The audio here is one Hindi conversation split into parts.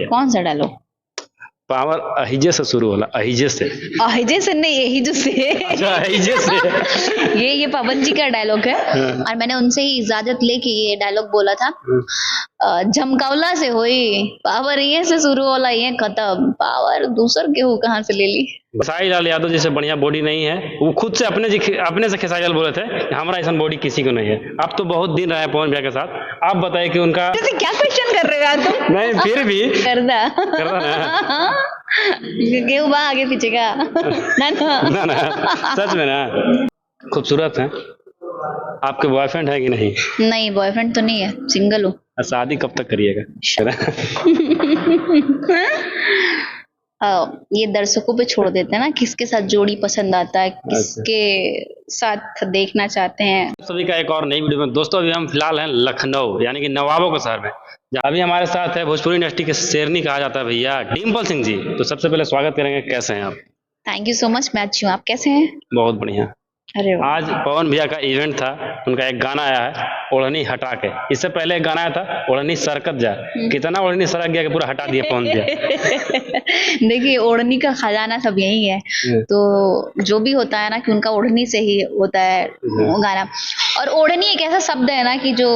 कौन सा डायलॉग? पावर अहिजे से शुरू होला, अहिजे से। अहिजे से नहीं, यही जो से अच्छा, अहिजे से। ये पवन जी का डायलॉग है और मैंने उनसे ही इजाजत लेके ये डायलॉग बोला था। झमकावला से होई पावर, ये से शुरू होला ये खत्म, पावर दूसर केहू कहाँ से ले ली। खेसारी लाल यादव जैसे बढ़िया बॉडी नहीं है, वो खुद से अपने से खेसारी लाल बोले थे कि हमारा ऐसा बॉडी किसी को नहीं है। अब तो बहुत दिन रहे पवन भैया के साथ, आप बताइए कि उनका जैसे क्या क्वेश्चन कर रहे हो यार तुम? नहीं फिर भी करदा करदा ना केहू बा आगे पीछे का ना ना ना, सच में ना खूबसूरत है। आपके बॉयफ्रेंड है कि नहीं? नहीं, बॉयफ्रेंड तो नहीं है, सिंगल हूँ। शादी कब तक करिएगा? ये दर्शकों पे छोड़ देते हैं ना, किसके साथ जोड़ी पसंद आता है, किसके साथ देखना चाहते हैं। सभी का एक और नई वीडियो में। दोस्तों अभी हम फिलहाल हैं लखनऊ, यानी कि नवाबों के शहर में, जहाँ अभी हमारे साथ है भोजपुरी इंडस्ट्री के शेरनी कहा जाता है भैया डिम्पल सिंह जी। तो सबसे पहले स्वागत करेंगे, कैसे हैं आप? थैंक यू सो मच, मैं अच्छी हूँ, आप कैसे हैं? बहुत बढ़िया। अरे वाह। आज पवन भैया का इवेंट था, उनका एक गाना आया है ओढ़नी हटा के। इससे पहले एक गाना आया था ओढ़नी सरकत जा, कितना ओढ़नी सरक गया कि पूरा हटा दिया पवन भैया। देखिए, ओढ़नी का खजाना सब यही है, तो जो भी होता है ना कि उनका ओढ़नी से ही होता है वो गाना। और ओढ़नी एक ऐसा शब्द है ना कि जो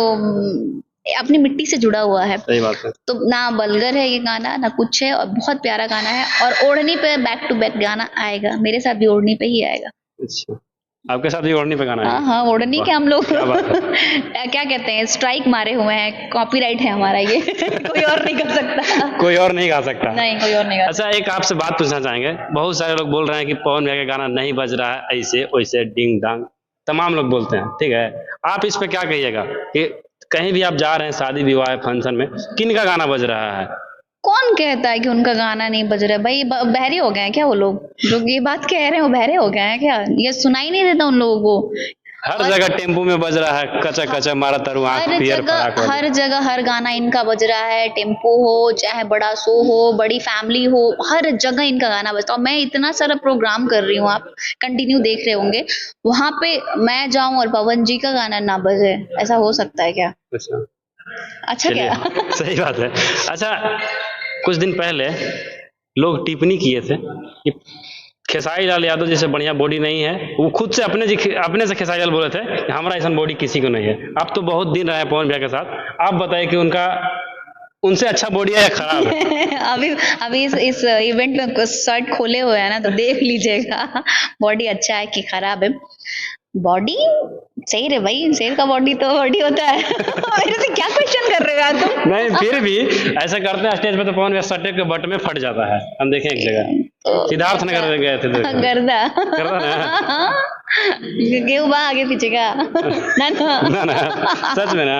अपनी मिट्टी से जुड़ा हुआ है। सही बात है। तो ना बलगर है ये गाना, ना कुछ है, और बहुत प्यारा गाना है। और ओढ़नी पे बैक टू बैक गाना आएगा, मेरे साथ भी ओढ़नी पे ही आएगा। अच्छा, आपके साथ भी ओढ़नी पे गाना है? हाँ हाँ, ओढ़नी के हम लोग क्या बात है। क्या कहते हैं, स्ट्राइक मारे हुए हैं, कॉपीराइट है हमारा ये। कोई और नहीं कर सकता। कोई और नहीं गा सकता। नहीं, कोई और नहीं गा अच्छा, एक आपसे बात पूछना चाहेंगे। बहुत सारे लोग बोल रहे हैं कि पवन भैया का गाना नहीं बज रहा है, ऐसे वैसे डिंग डांग तमाम लोग बोलते हैं, ठीक है? आप इस पे क्या कहिएगा कि कहीं भी आप जा रहे हैं शादी विवाह फंक्शन में, किन का गाना बज रहा है? कौन कहता है कि उनका गाना नहीं बज रहा है? भाई बहरे हो गए हैं क्या वो लोग जो ये बात कह रहे हैं? वो बहरे हो गए हैं क्या? ये सुनाई नहीं देता उन लोगों को? हर जगह टेम्पो में बज रहा है, कचा कचा मारा तरु आंख पियर फराक वाली। हर जगह हर गाना इनका बज रहा है, टेम्पो हो चाहे बड़ा शो हो, बड़ी फैमिली हो, हर जगह इनका गाना बजता है। और मैं इतना सारा प्रोग्राम कर रही हूँ, आप कंटिन्यू देख रहे होंगे, वहां पे मैं जाऊं और पवन जी का गाना ना बजे, ऐसा हो सकता है क्या? अच्छा चलिए, क्या? सही बात है। अच्छा, कुछ दिन पहले लोग टिप्पणी किए थे कि खेसारी लाल यादव जैसे बढ़िया बॉडी नहीं है, वो खुद से अपने से खेसारी लाल बोले थे कि हमारा ऐसा बॉडी किसी को नहीं है। अब तो बहुत दिन रहे पवन भैया के साथ, आप बताइए कि उनसे अच्छा बॉडी है या खराब है? अभी इस इवेंट में शर्ट खोले हुए हैं ना, तो देख लीजिएगा बॉडी अच्छा है कि खराब है। बॉडी सही रे भाई, शेर का बॉडी तो बॉडी होता है। मेरे से क्या क्वेश्चन कर रहे हो यार तुम? नहीं फिर भी ऐसा करते हैं स्टेज पे तो पवन भैया सटे के बट में फट जाता है। हम देखें एक जगह सिद्धार्थ नगर गए थे, गर्दा करता ना गेहूं बा आगे पीछे का ना ना ना, सच में ना।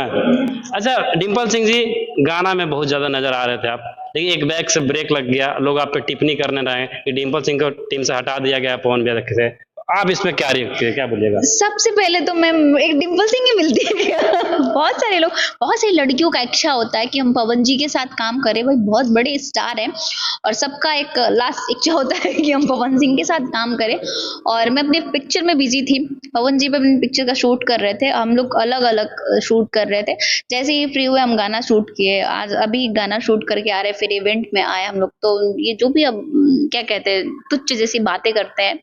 अच्छा, डिम्पल सिंह जी गाना में बहुत ज्यादा नजर आ रहे थे आप, लेकिन एक बैग से ब्रेक लग गया, लोग आप पे टिप्पणी करने रहे कि डिम्पल सिंह को टीम से हटा दिया गया पवन भैया से। आप इसमें क्या बोलिएगा? सबसे पहले तो मैं एक डिम्पल सिंह ही मिलती है क्या? बहुत सारे लोग, बहुत सारी लड़कियों का इच्छा होता है कि हम पवन जी के साथ काम करें, भाई बहुत बड़े स्टार हैं, और सबका एक लास्ट इच्छा होता है कि हम पवन सिंह के साथ काम करें। और मैं अपने पिक्चर में बिजी थी, पवन जी पे अपनी पिक्चर का शूट कर रहे थे, हम लोग अलग अलग शूट कर रहे थे। जैसे ही फ्री हुए हम गाना शूट किए, आज अभी गाना शूट करके आ रहे, फिर इवेंट में आए हम लोग। तो ये जो भी अब क्या कहते हैं, तुच्छ जैसी बातें करते हैं,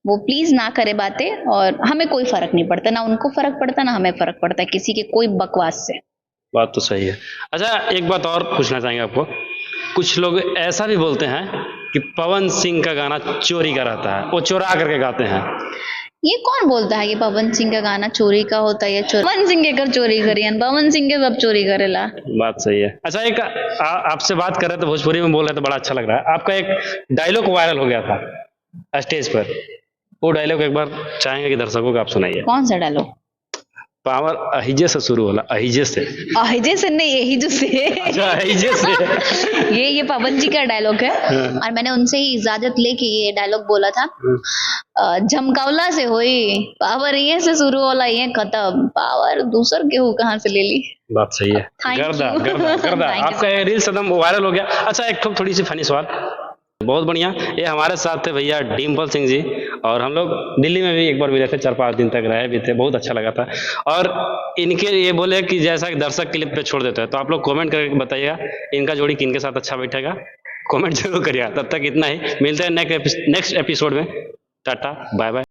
वो प्लीज ना करे बातें, और हमें कोई फर्क नहीं पड़ता, ना उनको फर्क पड़ता ना हमें फर्क पड़ता है किसी के कोई बकवास से। बात तो सही है। अच्छा, एक बात और पूछना चाहेंगे आपको। कुछ लोग ऐसा भी बोलते हैं कि पवन सिंह का गाना चोरी का रहता है, वो चोरा करके गाते हैं। ये कौन बोलता है कि पवन सिंह का गाना चोरी का होता है? पवन सिंह के कर चोरी करियन, पवन सिंह के सब चोरी करेला। बात सही है। अच्छा, एक आपसे बात कर रहे थे, भोजपुरी में बोल रहे थे, बड़ा अच्छा लग रहा है। आपका एक डायलॉग वायरल हो गया था स्टेज पर, वो डायलॉग एक बार चाहेंगे कि दर्शकों को आप सुनाइए। कौन सा डायलॉग? पावर अहिजे से शुरू होला, अहिजे से। अहिजे से नहीं, यही जो से। अच्छा, अहिजे से। ये पवन जी का डायलॉग है और मैंने उनसे ही इजाजत लेके ये डायलॉग बोला था। झमकावला से होई पावर, ये से शुरू होला ये खत्म, पावर दूसर केहू कहाँ से ले ली। बात सही है। गर्दा गर्दा गर्दा, आपका ये रील्स एकदम वायरल हो गया। अच्छा, एक थोड़ी सी फनी सवाल, बहुत बढ़िया। ये हमारे साथ थे भैया डिम्पल सिंह जी, और हम लोग दिल्ली में भी एक बार मिले थे, 4-5 दिन तक रहे भी थे, बहुत अच्छा लगा था। और इनके ये बोले कि जैसा कि दर्शक क्लिप पे छोड़ देते हैं, तो आप लोग कमेंट करके बताइएगा इनका जोड़ी किनके साथ अच्छा बैठेगा, कमेंट जरूर करिएगा। तब तक इतना ही, मिलते हैं नेक्स्ट एपिसोड में। Tata bye bye.